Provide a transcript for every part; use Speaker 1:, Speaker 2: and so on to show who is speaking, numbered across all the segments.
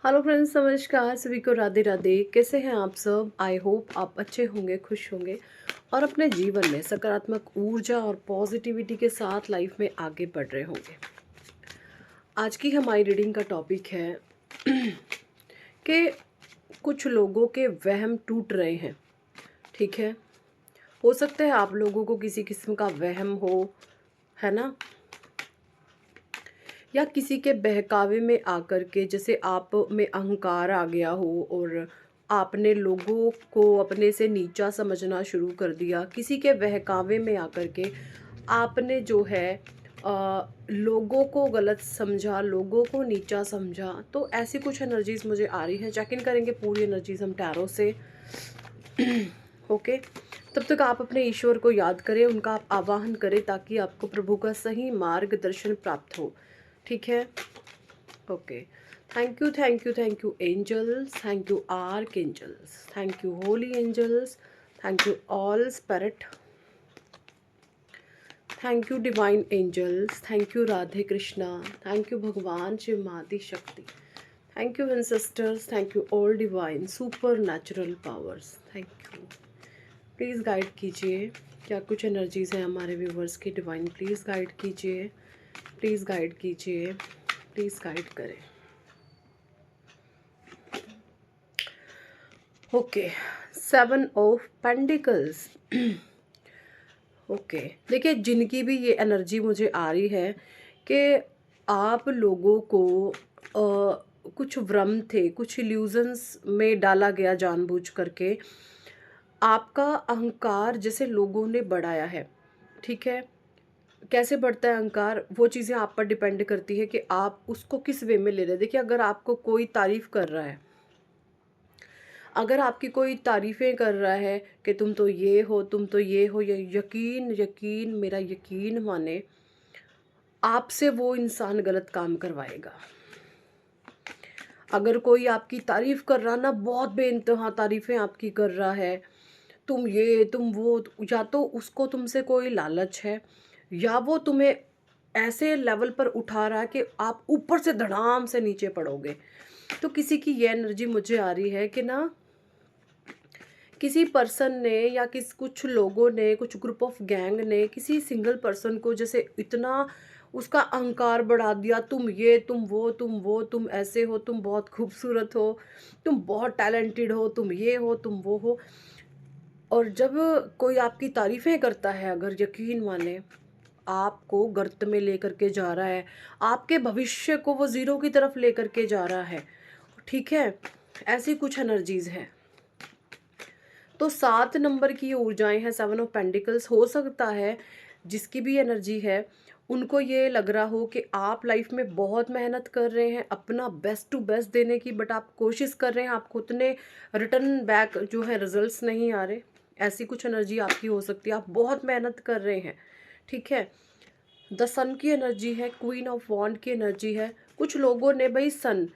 Speaker 1: Hello friends, नमस्कार। सभी को राधे राधे। कैसे हैं आप सब? आई होप आप अच्छे होंगे, खुश होंगे और अपने जीवन में सकारात्मक ऊर्जा और पॉजिटिविटी के साथ लाइफ में आगे बढ़ रहे होंगे। आज की हमारी रीडिंग का टॉपिक है कि कुछ लोगों के वहम टूट रहे हैं। ठीक है, हो सकता है आप लोगों को किसी किस्म का वहम हो, है ना, या किसी के बहकावे में आकर के जैसे आप में अहंकार आ गया हो और आपने लोगों को अपने से नीचा समझना शुरू कर दिया। किसी के बहकावे में आकर के आपने जो है लोगों को गलत समझा, लोगों को नीचा समझा। तो ऐसी कुछ एनर्जीज मुझे आ रही है। चेक इन करेंगे पूरी एनर्जीज हम टैरो से। ओके, तब तक आप अपने ईश्वर को याद करें, उनका आप आवाहन करें ताकि आपको प्रभु का सही मार्गदर्शन प्राप्त हो। ठीक है, okay. Thank you angels, thank you archangels, thank you holy angels, thank you all spirit, thank you divine angels, thank you Radhe Krishna, thank you भगवान शिव माती Shakti, thank you ancestors, thank you all divine supernatural powers, thank you. Please guide कीजिए, क्या कुछ energies हैं हमारे viewers की। Divine please guide कीजिए, please guide कीजिए, प्लीज़ गाइड करें। Okay, 7 of pentacles. ओके, देखिए जिनकी भी ये एनर्जी मुझे आ रही है कि आप लोगों को कुछ भ्रम थे, कुछ इल्यूजन्स में डाला गया जानबूझ करके। आपका अहंकार जैसे लोगों ने बढ़ाया है। ठीक है, कैसे बढ़ता है अहंकार, वो चीज़ें आप पर डिपेंड करती है कि आप उसको किस वे में ले रहे हैं। देखिए, अगर आपको कोई तारीफ़ कर रहा है, अगर आपकी कोई तारीफ़ें कर रहा है कि तुम तो ये हो, तुम तो ये हो, ये यकीन यकीन मेरा यकीन माने आपसे वो इंसान गलत काम करवाएगा। अगर कोई आपकी तारीफ़ कर रहा ना, बहुत बेइंतहा तारीफ़ें आपकी कर रहा है, तुम ये तुम वो, या तो उसको तुमसे कोई लालच है या वो तुम्हें ऐसे लेवल पर उठा रहा है कि आप ऊपर से धड़ाम से नीचे पड़ोगे। तो किसी की ये एनर्जी मुझे आ रही है कि ना, किसी पर्सन ने या कुछ लोगों ने, कुछ ग्रुप ऑफ गैंग ने किसी सिंगल पर्सन को जैसे इतना उसका अहंकार बढ़ा दिया। तुम ये तुम वो, तुम वो, तुम ऐसे हो, तुम बहुत खूबसूरत हो, तुम बहुत टैलेंटेड हो, तुम ये हो, तुम वो हो। और जब कोई आपकी तारीफ़ें करता है, अगर यकीन माने आपको गर्त में लेकर के जा रहा है, आपके भविष्य को वो ज़ीरो की तरफ लेकर के जा रहा है। ठीक है, ऐसी कुछ एनर्जीज़ हैं। तो 7 नंबर की ये ऊर्जाएँ हैं, 7 ऑफ पेंटिकल्स। हो सकता है जिसकी भी एनर्जी है, उनको ये लग रहा हो कि आप लाइफ में बहुत मेहनत कर रहे हैं, अपना बेस्ट टू बेस्ट देने की, बट आप कोशिश कर रहे हैं, आपको उतने रिटर्न बैक जो है रिजल्ट्स नहीं आ रहे। ऐसी कुछ एनर्जी आपकी हो सकती है, आप बहुत मेहनत कर रहे हैं। ठीक है, द सन की एनर्जी है, क्वीन ऑफ वॉन्ड की एनर्जी है। कुछ लोगों ने भाई सन,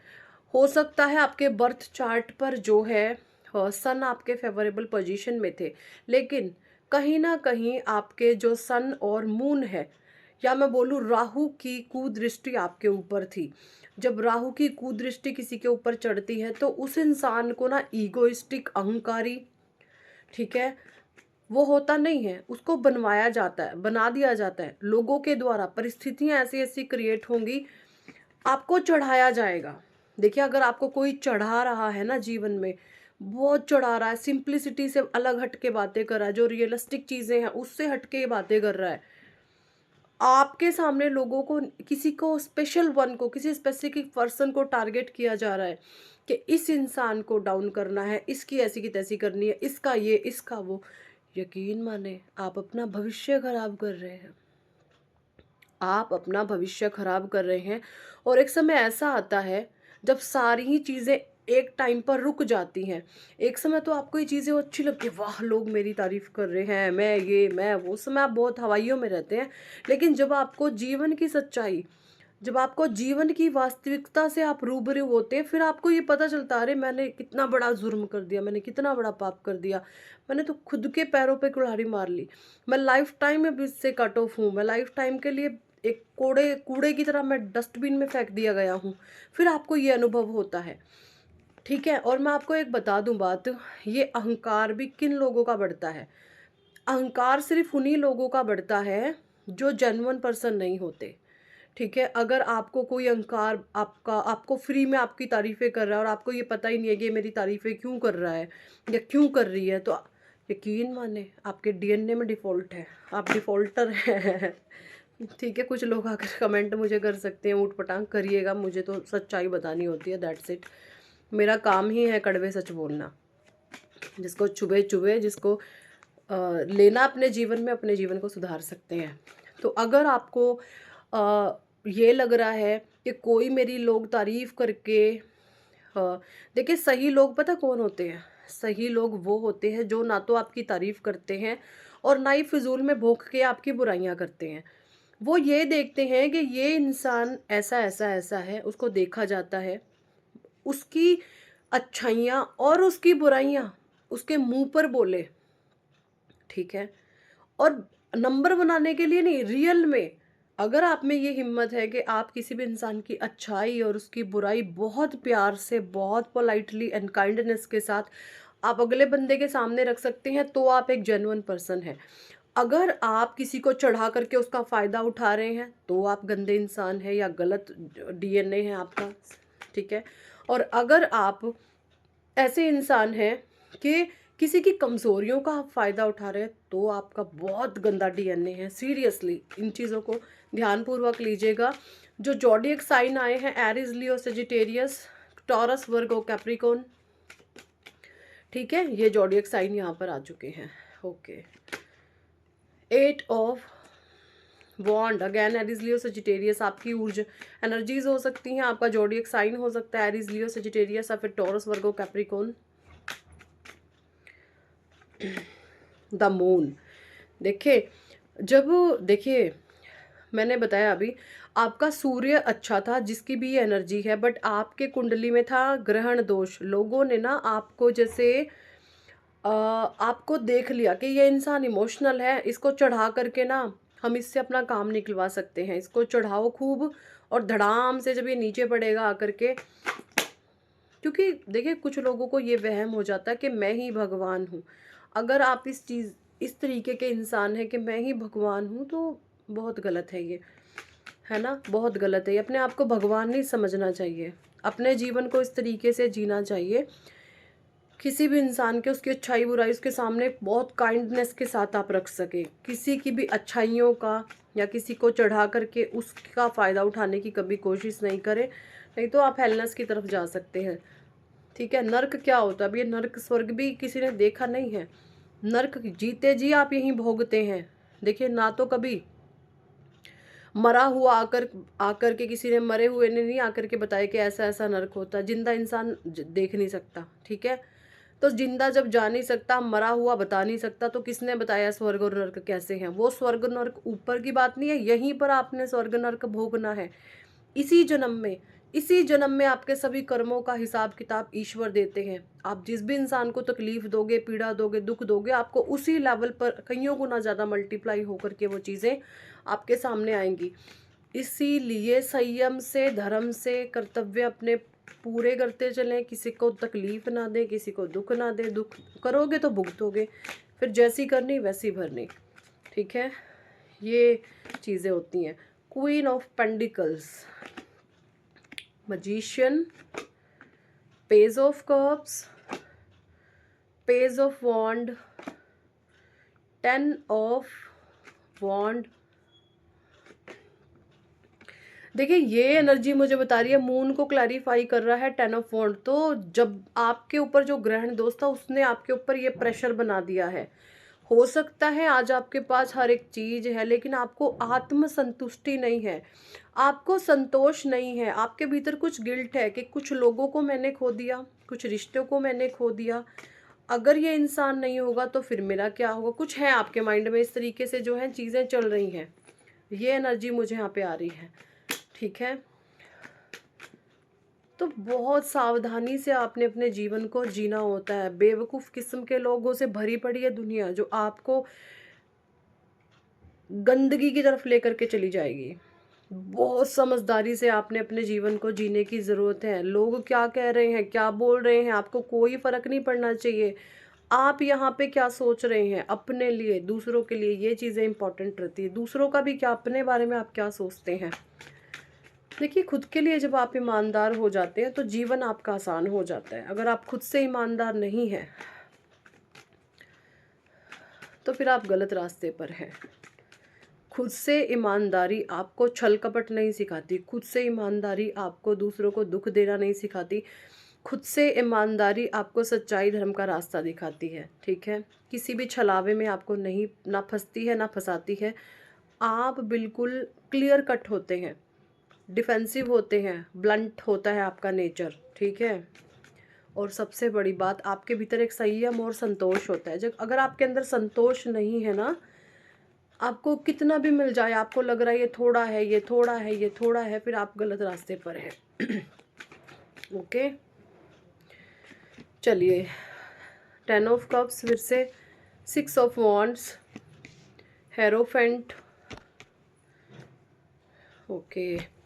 Speaker 1: हो सकता है आपके बर्थ चार्ट पर जो है सन आपके फेवरेबल पोजीशन में थे, लेकिन कहीं ना कहीं आपके जो सन और मून है, या मैं बोलूँ राहु की कुदृष्टि आपके ऊपर थी। जब राहु की कुदृष्टि किसी के ऊपर चढ़ती है तो उस इंसान को ना ईगोइस्टिक, अहंकारी, ठीक है, वो होता नहीं है, उसको बनवाया जाता है, बना दिया जाता है लोगों के द्वारा। परिस्थितियां ऐसी ऐसी क्रिएट होंगी, आपको चढ़ाया जाएगा। देखिए, अगर आपको कोई चढ़ा रहा है ना जीवन में, बहुत चढ़ा रहा है, सिंप्लिसिटी से अलग हट के बातें कर रहा है, जो रियलिस्टिक चीज़ें हैं उससे हट के बातें कर रहा है, आपके सामने लोगों को, किसी को स्पेशल वन को, किसी स्पेसिफिक पर्सन को टारगेट किया जा रहा है कि इस इंसान को डाउन करना है, इसकी ऐसी की तैसी करनी है, इसका ये, इसका वो। यकीन माने आप अपना भविष्य खराब कर रहे हैं, आप अपना भविष्य खराब कर रहे हैं। और एक समय ऐसा आता है जब सारी ही चीज़ें एक टाइम पर रुक जाती हैं। एक समय तो आपको ये चीज़ें अच्छी लगती है, वाह लोग मेरी तारीफ़ कर रहे हैं, मैं ये मैं वो, उस समय आप बहुत हवाइयों में रहते हैं। लेकिन जब आपको जीवन की सच्चाई, जब आपको जीवन की वास्तविकता से आप रूबरू होते हैं, फिर आपको ये पता चलता है, अरे मैंने कितना बड़ा जुर्म कर दिया, मैंने कितना बड़ा पाप कर दिया, मैंने तो खुद के पैरों पे कुल्हाड़ी मार ली, मैं लाइफ टाइम में इससे कट ऑफ हूँ, मैं लाइफ टाइम के लिए एक कूड़े कूड़े की तरह मैं डस्टबिन में फेंक दिया गया हूँ, फिर आपको ये अनुभव होता है। ठीक है? और मैं आपको एक बता दूँ बात, ये अहंकार भी किन लोगों का बढ़ता है? अहंकार सिर्फ़ उन्हीं लोगों का बढ़ता है, जो जेन्युइन पर्सन नहीं होते। ठीक है? अगर आपको कोई अहंकार आपको फ्री में आपकी तारीफ़ें कर रहा है और आपको ये पता ही नहीं है कि ये मेरी तारीफ़ें क्यों कर रहा है या क्यों कर रही है, तो यकीन माने आपके डीएनए में डिफ़ॉल्ट है, आप डिफ़ॉल्टर हैं। ठीक है? कुछ लोग आकर कमेंट मुझे कर सकते हैं, ऊट-पटांग करिएगा, मुझे तो सच्चाई बतानी होती है, दैट्स इट। मेरा काम ही है कड़वे सच बोलना। जिसको चुभे चुभे, जिसको लेना अपने जीवन में, अपने जीवन को सुधार सकते हैं। तो अगर आपको ये लग रहा है कि कोई मेरी लोग तारीफ़ करके देखिए, सही लोग पता कौन होते हैं? सही लोग वो होते हैं जो ना तो आपकी तारीफ़ करते हैं और ना ही फ़िज़ूल में भोंक के आपकी बुराइयाँ करते हैं। वो ये देखते हैं कि ये इंसान ऐसा, ऐसा, ऐसा है, उसको देखा जाता है, उसकी अच्छाइयाँ और उसकी बुराइयाँ उसके मुँह पर बोले, ठीक है? और नंबर बनाने के लिए नहीं, रियल में अगर आप में ये हिम्मत है कि आप किसी भी इंसान की अच्छाई और उसकी बुराई बहुत प्यार से, बहुत पोलाइटली एंड काइंडनेस के साथ आप अगले बंदे के सामने रख सकते हैं, तो आप एक जेन्युइन पर्सन हैं। अगर आप किसी को चढ़ा करके उसका फ़ायदा उठा रहे हैं, तो आप गंदे इंसान हैं या गलत डीएनए है आपका, ठीक है? और अगर आप ऐसे इंसान हैं कि किसी की कमज़ोरियों का आप फ़ायदा उठा रहे हैं, तो आपका बहुत गंदा डीएनए है। सीरियसली इन चीज़ों को ध्यानपूर्वक लीजिएगा। जो ज़ोडिएक साइन आए हैं, एरीज़, लियो, सजिटेरियस, टॉरस, वर्गो, कैप्रिकॉर्न, ठीक है? ये ज़ोडिएक साइन यहाँ पर आ चुके हैं। Okay. 8 of wand, again Aries, Leo, Sagittarius आपकी ऊर्जा एनर्जीज़ हो सकती हैं, आपका ज़ोडिएक साइन हो सकता है एरीज़, लियो, सजिटेरियस, या फिर taurus, Virgo, Capricorn. The moon, देखिए, जब देखिए, मैंने बताया अभी, आपका सूर्य अच्छा था जिसकी भी ये एनर्जी है, बट आपके कुंडली में था ग्रहण दोष। लोगों ने ना आपको जैसे आपको देख लिया कि ये इंसान इमोशनल है, इसको चढ़ा करके ना हम इससे अपना काम निकलवा सकते हैं, इसको चढ़ाओ खूब और धड़ाम से जब ये नीचे पड़ेगा आकर के, क्योंकि देखिए कुछ लोगों को ये वहम हो जाता है कि मैं ही भगवान हूँ। अगर आप इस तरीके के इंसान हैं कि मैं ही भगवान हूँ, तो बहुत गलत है ये, है ना? बहुत गलत है ये, अपने आप को भगवान नहीं समझना चाहिए। अपने जीवन को इस तरीके से जीना चाहिए, किसी भी इंसान के उसकी अच्छाई बुराई उसके सामने बहुत काइंडनेस के साथ आप रख सकें। किसी की भी अच्छाइयों का या किसी को चढ़ा करके उसका फ़ायदा उठाने की कभी कोशिश नहीं करें, नहीं तो आप हेलनेस की तरफ जा सकते हैं। ठीक है? नर्क क्या होता है? अब ये नर्क स्वर्ग भी किसी ने देखा नहीं है। नर्क जीते जी आप यहीं भोगते हैं। देखिए, ना तो कभी मरा हुआ आकर आकर के किसी ने, मरे हुए ने नहीं आकर के बताया कि ऐसा-ऐसा नर्क होता है। ज़िंदा इंसान देख नहीं सकता, ठीक है? तो ज़िंदा जब जा नहीं सकता, मरा हुआ बता नहीं सकता, तो किसने बताया स्वर्ग और नर्क कैसे हैं? वो स्वर्ग नर्क ऊपर की बात नहीं है, यहीं पर आपने स्वर्ग नर्क भोगना है। इसी जन्म में, इसी जन्म में आपके सभी कर्मों का हिसाब-किताब ईश्वर देते हैं। आप जिस भी इंसान को तकलीफ़ दोगे, पीड़ा दोगे, दुःख दोगे, आपको उसी लेवल पर कइयों गुना ज़्यादा मल्टीप्लाई होकर के वो चीज़ें आपके सामने आएँगी। इसीलिए संयम से, धर्म से कर्तव्य अपने पूरे करते चलें, किसी को तकलीफ़ ना दें, किसी को दुःख ना दें। दुःख करोगे तो भुगतोगे, फिर जैसी करनी वैसी भरनी, ठीक है? ये चीज़ें होती हैं। Queen of pentacles, magician, page of cups, page of wand, 10 of wand. देखिए, ये एनर्जी मुझे बता रही है, मून को क्लैरिफाई कर रहा है 10 ऑफ वॉन्ड। तो जब आपके ऊपर जो ग्रहण दोष था उसने आपके ऊपर ये प्रेशर बना दिया है। हो सकता है आज आपके पास हर एक चीज़ है, लेकिन आपको आत्म संतुष्टि नहीं है, आपको संतोष नहीं है, आपके भीतर कुछ गिल्ट है कि कुछ लोगों को मैंने खो दिया, कुछ रिश्तों को मैंने खो दिया। अगर ये इंसान नहीं होगा तो फिर मेरा क्या होगा? कुछ है आपके माइंड में, इस तरीके से जो है चीज़ें चल रही हैं। ये एनर्जी मुझे यहाँ पे आ रही है, ठीक है? तो बहुत सावधानी से आपने अपने जीवन को जीना होता है। बेवकूफ़ किस्म के लोगों से भरी पड़ी है दुनिया, जो आपको गंदगी की तरफ लेकर के चली जाएगी। बहुत समझदारी से आपने अपने जीवन को जीने की ज़रूरत है। लोग क्या कह रहे हैं, क्या बोल रहे हैं, आपको कोई फ़र्क नहीं पड़ना चाहिए। आप यहाँ पे क्या सोच रहे हैं अपने लिए, दूसरों के लिए, ये चीज़ें इंपॉर्टेंट रहती है। दूसरों का भी क्या, अपने बारे में आप क्या सोचते हैं। देखिए, खुद के लिए जब आप ईमानदार हो जाते हैं तो जीवन आपका आसान हो जाता है। अगर आप खुद से ईमानदार नहीं हैं तो फिर आप गलत रास्ते पर हैं। खुद से ईमानदारी आपको छल कपट नहीं सिखाती, खुद से ईमानदारी आपको दूसरों को दुख देना नहीं सिखाती, खुद से ईमानदारी आपको सच्चाई धर्म का रास्ता दिखाती है। ठीक है, किसी भी छलावे में आपको नहीं, ना फंसती है ना फंसाती है। आप बिल्कुल क्लियर कट होते हैं, डिफेंसिव होते हैं, ब्लंट होता है आपका नेचर। ठीक है, और सबसे बड़ी बात, आपके भीतर एक संयम और संतोष होता है। जब अगर आपके अंदर संतोष नहीं है ना, आपको कितना भी मिल जाए, आपको लग रहा है ये थोड़ा है, ये थोड़ा है, ये थोड़ा है, फिर आप गलत रास्ते पर हैं। ओके, चलिए, 10 ऑफ कप्स, फिर से 6 ऑफ वॉन्ड्स, हेरोफेंट। ओके,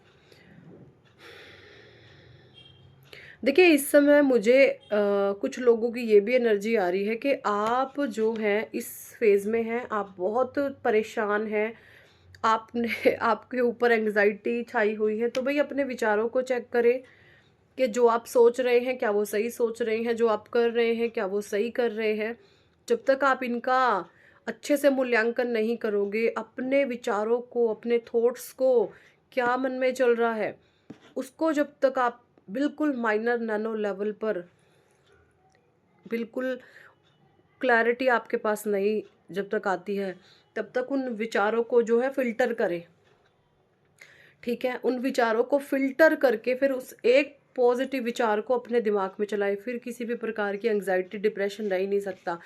Speaker 1: देखिए इस समय मुझे कुछ लोगों की ये भी एनर्जी आ रही है कि आप जो हैं इस फेज़ में हैं, आप बहुत परेशान हैं, आपने आपके ऊपर एंग्जाइटी छाई हुई है। तो भाई अपने विचारों को चेक करें कि जो आप सोच रहे हैं क्या वो सही सोच रहे हैं, जो आप कर रहे हैं क्या वो सही कर रहे हैं। जब तक आप इनका अच्छे से मूल्यांकन नहीं करोगे, अपने विचारों को, अपने थॉट्स को, क्या मन में चल रहा है, उसको जब तक आप बिल्कुल माइनर नैनो लेवल पर, बिल्कुल क्लैरिटी आपके पास नहीं जब तक आती है, तब तक उन विचारों को जो है फ़िल्टर करें। ठीक है, उन विचारों को फ़िल्टर करके फिर उस एक पॉज़िटिव विचार को अपने दिमाग में चलाएँ, फिर किसी भी प्रकार की एंग्ज़ायटी, डिप्रेशन रह ही नहीं सकता।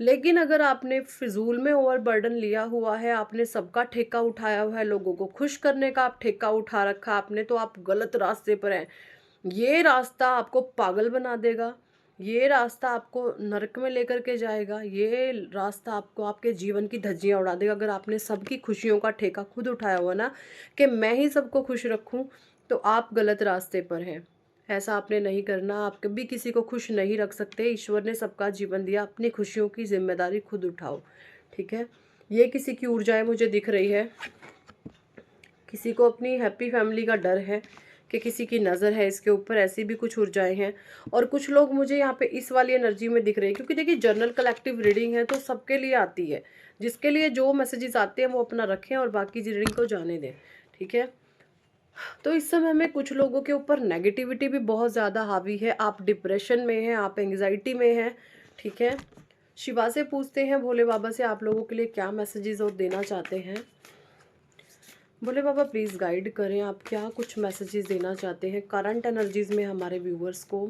Speaker 1: लेकिन अगर आपने फ़िज़ूल में ओवरबर्डन लिया हुआ है, आपने सबका ठेका उठाया हुआ है, लोगों को खुश करने का आप ठेका उठा रखा आपने, तो आप गलत रास्ते पर हैं। ये रास्ता आपको पागल बना देगा, ये रास्ता आपको नरक में लेकर के जाएगा, ये रास्ता आपको आपके जीवन की धज्जियाँ उड़ा देगा। अगर आपने सबकी खुशियों का ठेका खुद उठाया हुआ ना, कि मैं ही सबको खुश रखूँ, तो आप गलत रास्ते पर हैं। ऐसा आपने नहीं करना, आप कभी किसी को खुश नहीं रख सकते। ईश्वर ने सबका जीवन दिया, अपनी खुशियों की ज़िम्मेदारी खुद उठाओ। ठीक है? ये किसी की ऊर्जाएँ मुझे दिख रही है। किसी को अपनी हैप्पी फैमिली का डर है कि किसी की नज़र है इसके ऊपर, ऐसी भी कुछ ऊर्जाएँ हैं। और कुछ लोग मुझे यहाँ पे इस वाली एनर्जी में दिख रहे हैं, क्योंकि देखिए जनरल कलेक्टिव रीडिंग है तो सबके लिए आती है। जिसके लिए जो मैसेजेस आते हैं वो अपना रखें और बाकी की रीडिंग को जाने दें। ठीक है? तो इस समय में कुछ लोगों के ऊपर नेगेटिविटी भी बहुत ज़्यादा हावी है। आप डिप्रेशन में हैं, आप एंग्जाइटी में हैं। ठीक है? शिवा से पूछते हैं, भोले बाबा से, आप लोगों के लिए क्या मैसेजेस वो देना चाहते हैं। भोले बाबा प्लीज़ गाइड करें, आप क्या कुछ मैसेजेस देना चाहते हैं करंट एनर्जीज़ में हमारे व्यूवर्स को।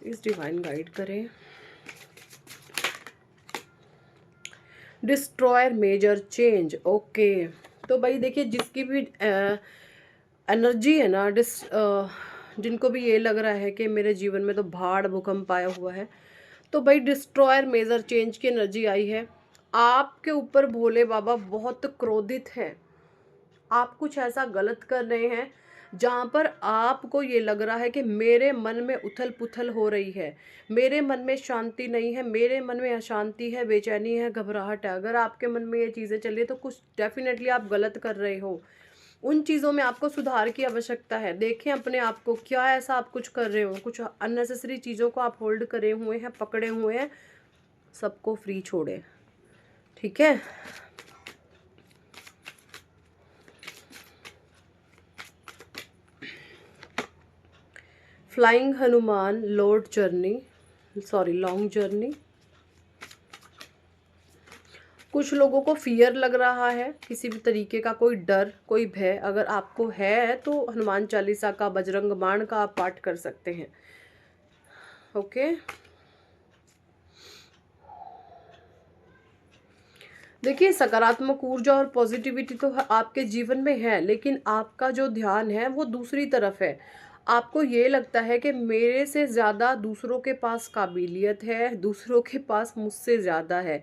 Speaker 1: प्लीज़ डिवाइन गाइड करें। Destroyer major change. ओके, तो भाई देखिए, जिसकी भी एनर्जी है ना, जिनको भी ये लग रहा है कि मेरे जीवन में तो भाड़ भूकंप आया हुआ है, तो भाई डिस्ट्रॉयर मेजर चेंज की एनर्जी आई है। आपके ऊपर भोले बाबा बहुत क्रोधित हैं। आप कुछ ऐसा गलत कर रहे हैं जहाँ पर आपको ये लग रहा है कि मेरे मन में उथल पुथल हो रही है, मेरे मन में शांति नहीं है, मेरे मन में अशांति है, बेचैनी है, घबराहट है। अगर आपके मन में ये चीज़ें चल रही है तो कुछ डेफिनेटली आप गलत कर रहे हो। उन चीज़ों में आपको सुधार की आवश्यकता है। देखें अपने आप को, क्या ऐसा आप कुछ कर रहे हो, कुछ अननेसेसरी चीज़ों को आप होल्ड करे हुए हैं, पकड़े हुए हैं। सबको फ्री छोड़े। ठीक है? Flying Hanuman, Lord journey, sorry long journey. कुछ लोगों को फियर लग रहा है, किसी भी तरीके का कोई डर, कोई भय अगर आपको है तो हनुमान चालीसा का, बजरंग बाण का आप पाठ कर सकते हैं। ओके, देखिए सकारात्मक ऊर्जा और पॉजिटिविटी तो आपके जीवन में है, लेकिन आपका जो ध्यान है वो दूसरी तरफ है। आपको ये लगता है कि मेरे से ज़्यादा दूसरों के पास काबिलियत है, दूसरों के पास मुझसे ज़्यादा है।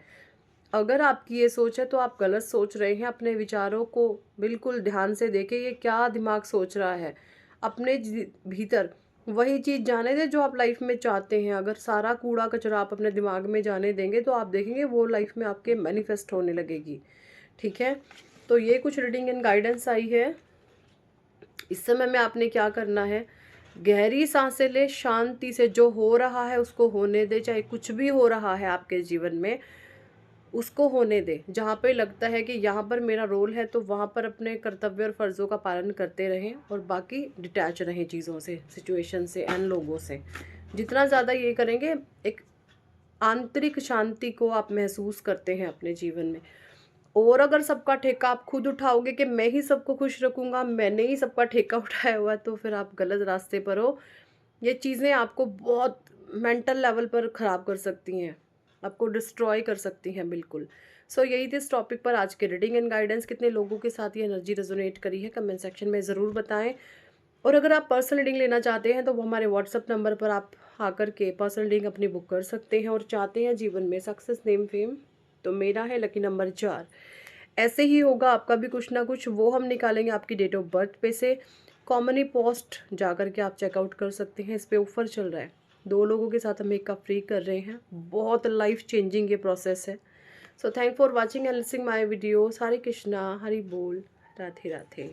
Speaker 1: अगर आपकी ये सोच है तो आप गलत सोच रहे हैं। अपने विचारों को बिल्कुल ध्यान से देखें, ये क्या दिमाग सोच रहा है। अपने भीतर वही चीज़ जाने दें जो आप लाइफ में चाहते हैं। अगर सारा कूड़ा कचरा आप अपने दिमाग में जाने देंगे तो आप देखेंगे वो लाइफ में आपके मैनिफेस्ट होने लगेगी। ठीक है, तो ये कुछ रीडिंग एंड गाइडेंस आई है। इस समय में आपने क्या करना है, गहरी सांसें ले, शांति से जो हो रहा है उसको होने दे। चाहे कुछ भी हो रहा है आपके जीवन में, उसको होने दे। जहाँ पे लगता है कि यहाँ पर मेरा रोल है तो वहाँ पर अपने कर्तव्य और फ़र्ज़ों का पालन करते रहें और बाकी डिटैच रहें चीज़ों से, सिचुएशन से एंड लोगों से। जितना ज़्यादा ये करेंगे, एक आंतरिक शांति को आप महसूस करते हैं अपने जीवन में। और अगर सबका ठेका आप खुद उठाओगे कि मैं ही सबको खुश रखूँगा, मैंने ही सबका ठेका उठाया हुआ है, तो फिर आप गलत रास्ते पर हो। ये चीज़ें आपको बहुत मेंटल लेवल पर ख़राब कर सकती हैं, आपको डिस्ट्रॉय कर सकती हैं बिल्कुल। सो यही थी इस टॉपिक पर आज की रीडिंग एंड गाइडेंस। कितने लोगों के साथ ये एनर्जी रेजोनेट करी है कमेंट सेक्शन में ज़रूर बताएं। और अगर आप पर्सनल रीडिंग लेना चाहते हैं तो वो हमारे व्हाट्सअप नंबर पर आप आकर के पर्सनल रीडिंग अपनी बुक कर सकते हैं। और चाहते हैं जीवन में सक्सेस, नेम, फेम, तो मेरा है लकी नंबर 4। ऐसे ही होगा आपका भी कुछ ना कुछ, वो हम निकालेंगे आपकी डेट ऑफ बर्थ पे से। कॉमनी पोस्ट जा कर के आप चेकआउट कर सकते हैं, इस पे ऑफर चल रहा है। 2 लोगों के साथ हम एक का फ्री कर रहे हैं। बहुत लाइफ चेंजिंग ये प्रोसेस है। So thank for watching and listening my videos. Hare Krishna, Hari बोल, राधे राधे।